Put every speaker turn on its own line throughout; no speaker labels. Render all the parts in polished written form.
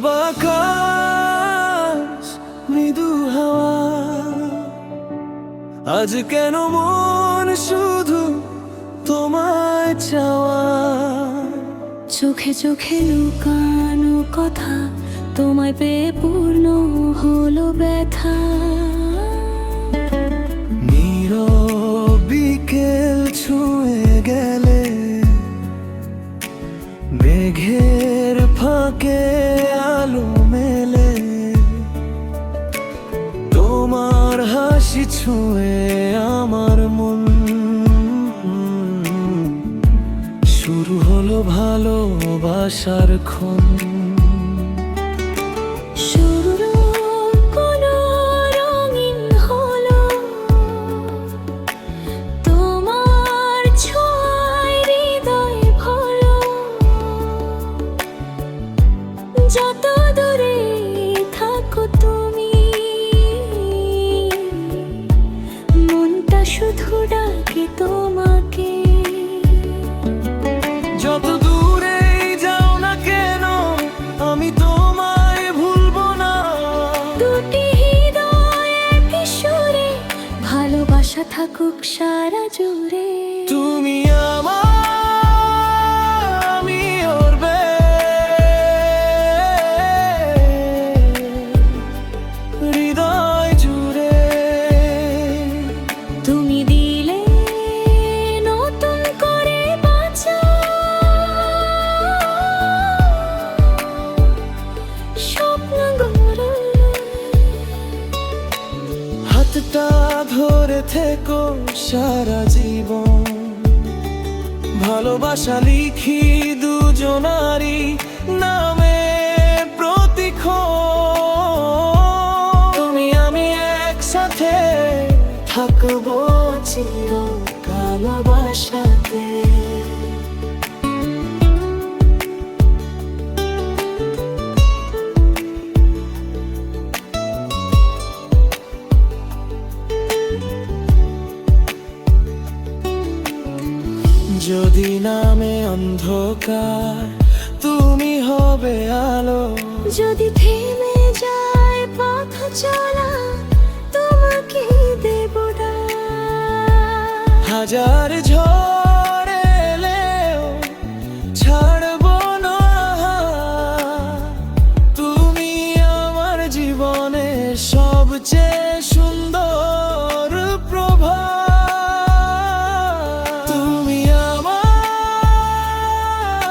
নীরব আকাশ, মৃদু হাওয়া, আজ কেন মন শুধু তোমায় চাওয়া।
চোখে চোখে লুকানো কথা, তোমায় পেয়ে পূর্ণ হলো ব্যথা।
নীরব বিকেল ছুঁয়ে গেলে, মেঘের ফাঁকে আলো মেলে, তোমার হাসি ছুঁয়ে আমার মন। শুরু হলো ভালোবাসার ক্ষণ।
শুরু কোনো রঙিন হলো, তোমার ছোঁয়ায় হৃদয় ভলো। যত দূরে থাকো তুমি, মনটা শুধু ডাকে তোমাকে।
যত দূরেই যাও না কেন, আমি তোমায় ভুলবো না।
দুটি হৃদয় একই সুরে, ভালোবাসা থাকুক সারা জুড়ে।
তুমি আমার, আমি ওরবে, হৃদয় জুড়ে।
তুমি দিলে নতুন করে বাঁচা, স্বপ্ন গড়া।
হাতটা ধরে থেকো সারা জীবন, ভালোবাসা লিখি দুজনারই নামে প্রতিক্ষণ। তুমি আমি একসাথে থাকবো চিরকাল ভালোবাসাতে। যদি নামে অন্ধকার, তুমি হবে আলো।
যদি থেমে যায় পথ চলা, তোমাকে দেব ডাক।
হাজার ঝড় এলেও ছাড়বো না, তুমি আমার জীবনের সবচেয়ে সুন্দর প্রভা। তুমি আমার,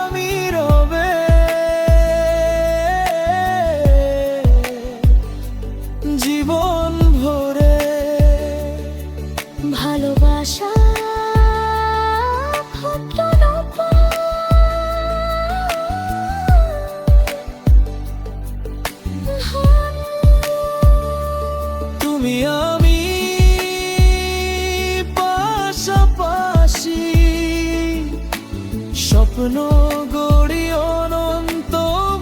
আমি রবে, জীবন ভরে।
ভালোবাসা
তুমি আমি পাশাপাশি, স্বপ্ন গড়ি অনন্ত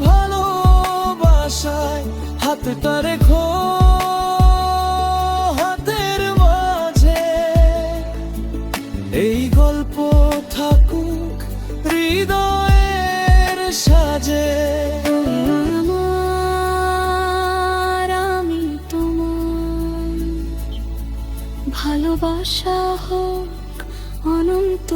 ভালোবাসায়। হাতটা রেখো হাতের মাঝে, এই গল্প থাকুক হৃদয়ের সাজে।
আমার, আমি তোমার, ভালোবাসা হোক অনন্ত